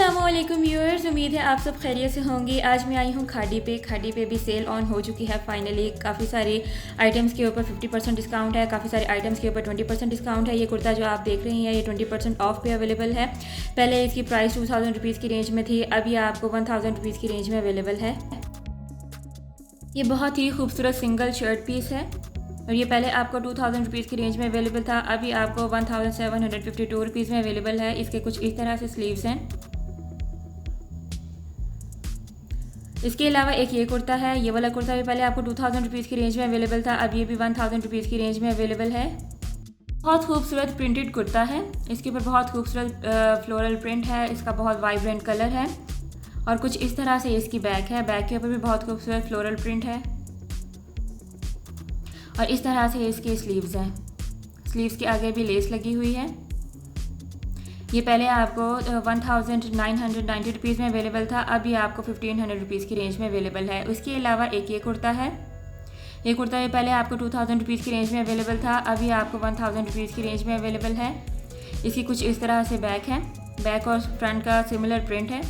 अस्सलामुअलैकुम व्यूअर्स, उम्मीद है आप सब खैरियत से होंगी। आज मैं आई हूँ खाड़ी पे भी सेल ऑन हो चुकी है फाइनली। काफ़ी सारी आइटम्स के ऊपर 50% डिस्काउंट है, काफ़ी सारे आइटम्स के ऊपर 20% डिस्काउंट है। ये कुर्ता जो आप देख रही हैं ये 20% ऑफ पे अवेलेबल है। पहले इसकी प्राइस 2000 रुपीज़ की रेंज में थी, अब ये आपको 1000 रुपीज़ की रेंज में अवेलेबल है। ये बहुत ही खूबसूरत सिंगल शर्ट पीस है और ये पहले आपको 2000 रुपीज़ की रेंज में अवेलेबल था, अभी आपको 1752 रुपीज़ में अवेलेबल है। इसके कुछ इस तरह से स्लीव्स हैं। इसके अलावा एक ये कुर्ता है, ये वाला कुर्ता भी पहले आपको 2000 रुपीज़ की रेंज में अवेलेबल था, अब ये भी 1000 रुपीज़ की रेंज में अवेलेबल है। बहुत खूबसूरत प्रिंटेड कुर्ता है, इसके ऊपर बहुत खूबसूरत फ्लोरल प्रिंट है, इसका बहुत वाइब्रेंट कलर है और कुछ इस तरह से इसकी बैक है। बैक के ऊपर भी बहुत खूबसूरत फ्लोरल प्रिंट है और इस तरह से इसके स्लीव्स हैं। स्लीव्स के आगे भी लेस लगी हुई है। ये पहले आपको 1990 रुपीज़ में अवेलेबल था, अभी आपको 1500 रुपीज़ की रेंज में अवेलेबल है। उसके अलावा एक ये कुर्ता है, ये कुर्ता ये पहले आपको 2000 रुपीज़ की रेंज में अवेलेबल था, अभी आपको 1000 रुपीज़ की रेंज में अवेलेबल है। इसकी कुछ इस तरह से बैक है, बैक और फ्रंट का सिमिलर प्रिंट है।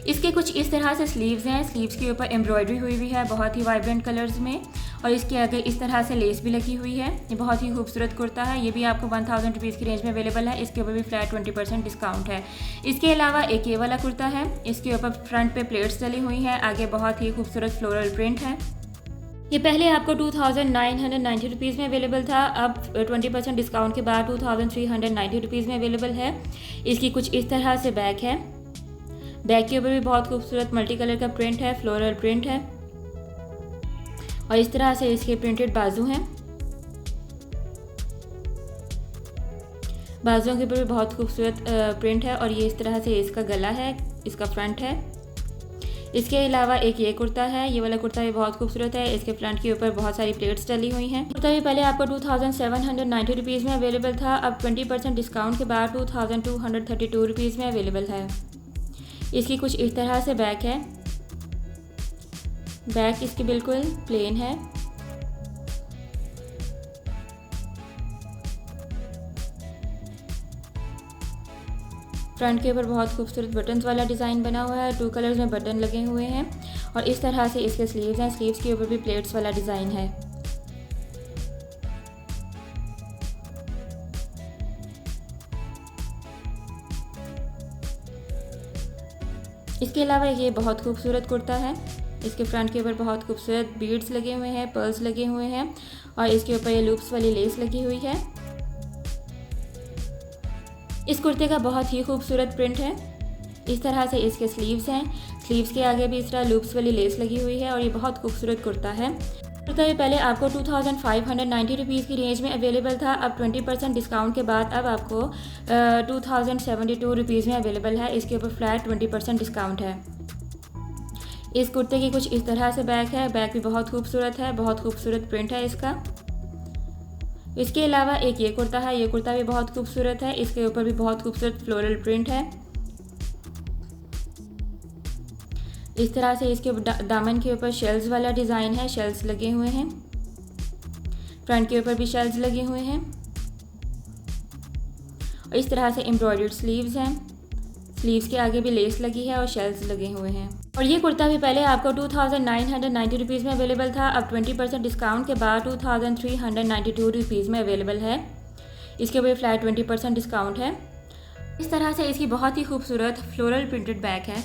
इसके कुछ इस तरह से स्लीव्स हैं, स्लीव्स के ऊपर एम्ब्रॉयडरी हुई हुई है बहुत ही वाइब्रेंट कलर्स में और इसके आगे इस तरह से लेस भी लगी हुई है। ये बहुत ही खूबसूरत कुर्ता है, ये भी आपको 1000 रुपीज़ की रेंज में अवेलेबल है। इसके ऊपर भी फ्लैट 20% डिस्काउंट है। इसके अलावा एक ये वाला कुर्ता है, इसके ऊपर फ्रंट पे प्लेट्स डली हुई हैं, आगे बहुत ही खूबसूरत फ्लोरल प्रिंट है। ये पहले आपको 2990 रुपीज़ में अवेलेबल था, अब 20% डिस्काउंट के बाद 2390 रुपीज़ में अवेलेबल है। इसकी कुछ इस तरह से बैक है, बैक के ऊपर भी बहुत खूबसूरत मल्टी कलर का प्रिंट है, फ्लोरल प्रिंट है और इस तरह से इसके प्रिंटेड बाजू हैं। बाजुओं के ऊपर भी बहुत खूबसूरत प्रिंट है और ये इस तरह से इसका गला है, इसका फ्रंट है। इसके अलावा एक ये कुर्ता है, ये वाला कुर्ता भी बहुत खूबसूरत है, इसके फ्रंट के ऊपर बहुत सारी प्लेट्स डली हुई हैं। कुर्ता भी पहले आपको 2790 रुपीज़ में अवेलेबल था, अब 20% डिस्काउंट के बाद 2232 रुपीज़ में अवेलेबल है। इसकी कुछ इस तरह से बैक है, बैक इसकी बिल्कुल प्लेन है। फ्रंट के ऊपर बहुत खूबसूरत बटन्स वाला डिज़ाइन बना हुआ है, 2 कलर्स में बटन लगे हुए हैं और इस तरह से इसके स्लीव्स हैं। स्लीव्स के ऊपर भी प्लेट्स वाला डिज़ाइन है। इसके अलावा ये बहुत खूबसूरत कुर्ता है, इसके फ्रंट के ऊपर बहुत खूबसूरत बीड्स लगे हुए हैं, पर्ल्स लगे हुए हैं और इसके ऊपर ये लूप्स वाली लेस लगी हुई है। इस कुर्ते का बहुत ही खूबसूरत प्रिंट है। इस तरह से इसके स्लीव्स हैं, स्लीव्स के आगे भी इस तरह लूप्स वाली लेस लगी हुई है और ये बहुत खूबसूरत कुर्ता है। कुर्ता ये पहले आपको 2590 रुपीज़ की रेंज में अवेलेबल था, अब 20% डिस्काउंट के बाद अब आपको 2072 रुपीज़ में अवेलेबल है। इसके ऊपर फ्लैट 20% डिस्काउंट है। इस कुर्ते की कुछ इस तरह से बैक है, बैक भी बहुत खूबसूरत है, बहुत खूबसूरत प्रिंट है इसका। इसके अलावा एक ये कुर्ता है, ये कुर्ता भी बहुत खूबसूरत है, इसके ऊपर भी बहुत खूबसूरत फ्लोरल प्रिंट है। इस तरह से इसके दामन के ऊपर शेल्स वाला डिज़ाइन है, शेल्स लगे हुए हैं, फ्रंट के ऊपर भी शेल्स लगे हुए हैं और इस तरह से एम्ब्रॉयडर्ड स्लीव्स हैं। स्लीव्स के आगे भी लेस लगी है और शेल्स लगे हुए हैं। और ये कुर्ता भी पहले आपको 2990 रुपीज़ में अवेलेबल था, अब 20% डिस्काउंट के बाद 2392 रुपीज़ में अवेलेबल है। इसके ऊपर फ्लैट 20% डिस्काउंट है। इस तरह से इसकी बहुत ही खूबसूरत फ्लोरल प्रिंटेड बैक है,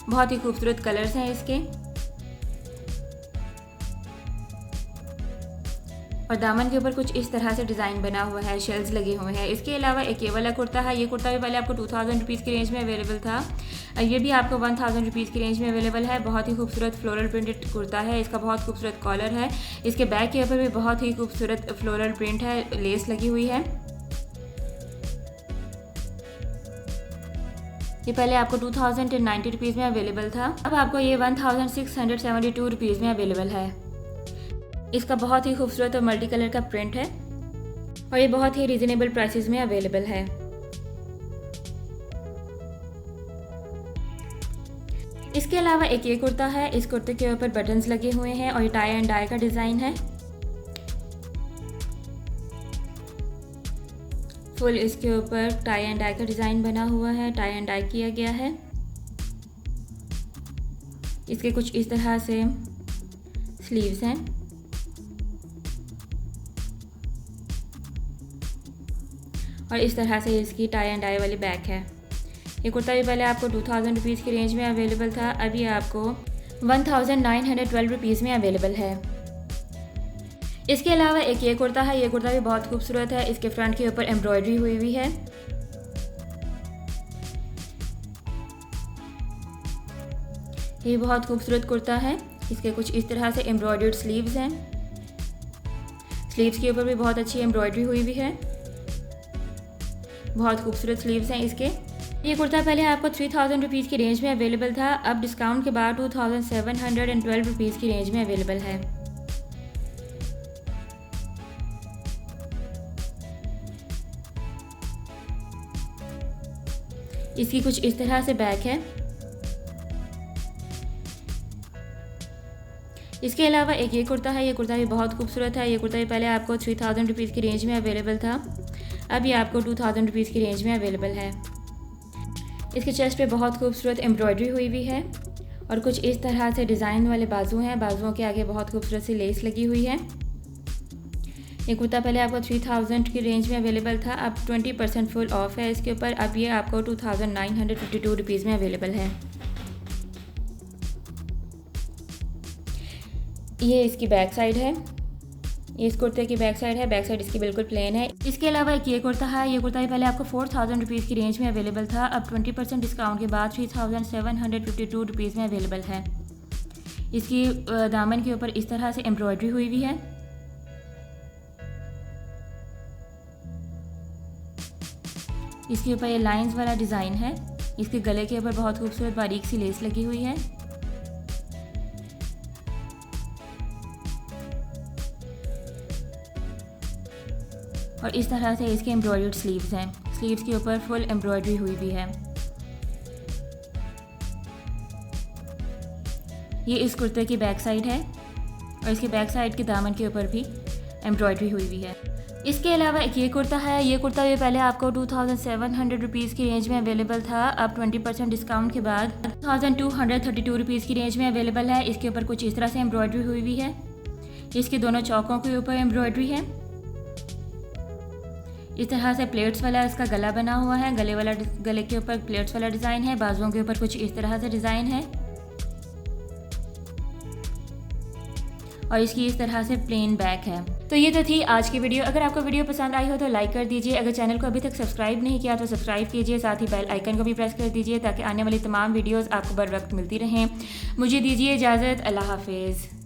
बहुत ही खूबसूरत कलर्स हैं इसके और दामन के ऊपर कुछ इस तरह से डिज़ाइन बना हुआ है, शेल्स लगे हुए हैं। इसके अलावा एक ये वाला कुर्ता है, ये कुर्ता भी पहले आपको 2000 रुपीज़ की रेंज में अवेलेबल था, ये भी आपको 1000 रुपीज़ की रेंज में अवेलेबल है। बहुत ही खूबसूरत फ्लोरल प्रिंटेड कुर्ता है, इसका बहुत खूबसूरत कॉलर है, इसके बैक के ऊपर भी बहुत ही खूबसूरत फ्लोरल प्रिंट है, लेस लगी हुई है। ये पहले आपको 2090 रुपीज़ में अवेलेबल था, अब आपको ये 1672 रुपीज़ में अवेलेबल है। इसका बहुत ही खूबसूरत और मल्टी कलर का प्रिंट है और ये बहुत ही रीज़नेबल प्राइसेस में अवेलेबल है। इसके अलावा एक ये कुर्ता है, इस कुर्ते के ऊपर बटन्स लगे हुए हैं और ये टाई एंड डाई का डिज़ाइन है। फुल इसके ऊपर टाई एंड डाई का डिज़ाइन बना हुआ है, टाई एंड डाई किया गया है। इसके कुछ इस तरह से स्लीव्स हैं और इस तरह से इसकी टाई एंड डाई वाली बैक है। ये कुर्ता भी पहले आपको 2000 रुपीज़ की रेंज में अवेलेबल था, अभी आपको 1912 रुपीज़ में अवेलेबल है। इसके अलावा एक ये कुर्ता है, ये कुर्ता भी बहुत खूबसूरत है। इसके फ्रंट के ऊपर एम्ब्रॉयडरी हुई हुई है। ये बहुत खूबसूरत कुर्ता है। इसके कुछ इस तरह से एम्ब्रॉयडर्ड स्लीव्स हैं। स्लीव्स के ऊपर भी बहुत अच्छी एम्ब्रॉयडरी हुई हुई है, बहुत खूबसूरत स्लीव्स हैं इसके। ये कुर्ता पहले आपको 3000 रुपीज़ की रेंज में अवेलेबल था, अब डिस्काउंट के बाद 2712 रुपीज़ की रेंज में अवेलेबल है। इसकी कुछ इस तरह से बैक है। इसके अलावा एक ये कुर्ता है, ये कुर्ता भी बहुत खूबसूरत है। ये कुर्ता भी पहले आपको 3000 रुपीज़ की रेंज में अवेलेबल था, अब ये आपको 2000 रुपीज़ की रेंज में अवेलेबल है। इसके चेस्ट पे बहुत खूबसूरत एम्ब्रॉयडरी हुई हुई है और कुछ इस तरह से डिज़ाइन वाले बाजू हैं। बाजुओं के आगे बहुत खूबसूरत सी लेस लगी हुई है। ये कुर्ता पहले आपको 3000 की रेंज में अवेलेबल था, अब 20% फुल ऑफ है इसके ऊपर, अब ये आपको 2952 रुपीज़ में अवेलेबल है। ये इसकी बैक साइड है, ये इस कुर्ते की बैक साइड है। बैक साइड इसकी बिल्कुल प्लेन है। इसके अलावा एक ये कुर्ता है, ये कुर्ता भी पहले आपको 4000 रुपीज़ की रेंज में अवेलेबल था, अब 20% डिस्काउंट के बाद 3752 रुपीज़ में अवेलेबल है। इसकी दामन के ऊपर इस तरह से एम्ब्रॉयडरी हुई हुई है। इसके ऊपर ये लाइंस वाला डिज़ाइन है। इसके गले के ऊपर बहुत खूबसूरत बारीक सी लेस लगी हुई है। और इस तरह से इसके एम्ब्रॉयडर्ड स्लीव्स हैं। स्लीव्स के ऊपर फुल एम्ब्रॉयडरी हुई भी है। ये इस कुर्ते की बैक साइड है और इसके बैक साइड के दामन के ऊपर भी एम्ब्रॉयडरी हुई हुई है। इसके अलावा एक ये कुर्ता है, ये कुर्ता भी पहले आपको 2700 रुपीज़ की रेंज में अवेलेबल था, अब 20% डिस्काउंट के बाद 1232 रुपीज़ की रेंज में अवेलेबल है। इसके ऊपर कुछ इस तरह से एम्ब्रॉयडरी हुई हुई है। इसके दोनों चौकों के ऊपर एम्ब्रॉयडरी है। इस तरह से प्लेट्स वाला इसका गला बना हुआ है। गले के ऊपर प्लेट्स वाला डिज़ाइन है। बाजुओं के ऊपर कुछ इस तरह से डिज़ाइन है और इसकी इस तरह से प्लेन बैक है। तो ये तो थी आज की वीडियो। अगर आपको वीडियो पसंद आई हो तो लाइक कर दीजिए। अगर चैनल को अभी तक सब्सक्राइब नहीं किया तो सब्सक्राइब कीजिए, साथ ही बेल आइकन को भी प्रेस कर दीजिए ताकि आने वाली तमाम वीडियोज़ आपको बर वक्त मिलती रहें। मुझे दीजिए इजाज़त। अल्लाह हाफिज़।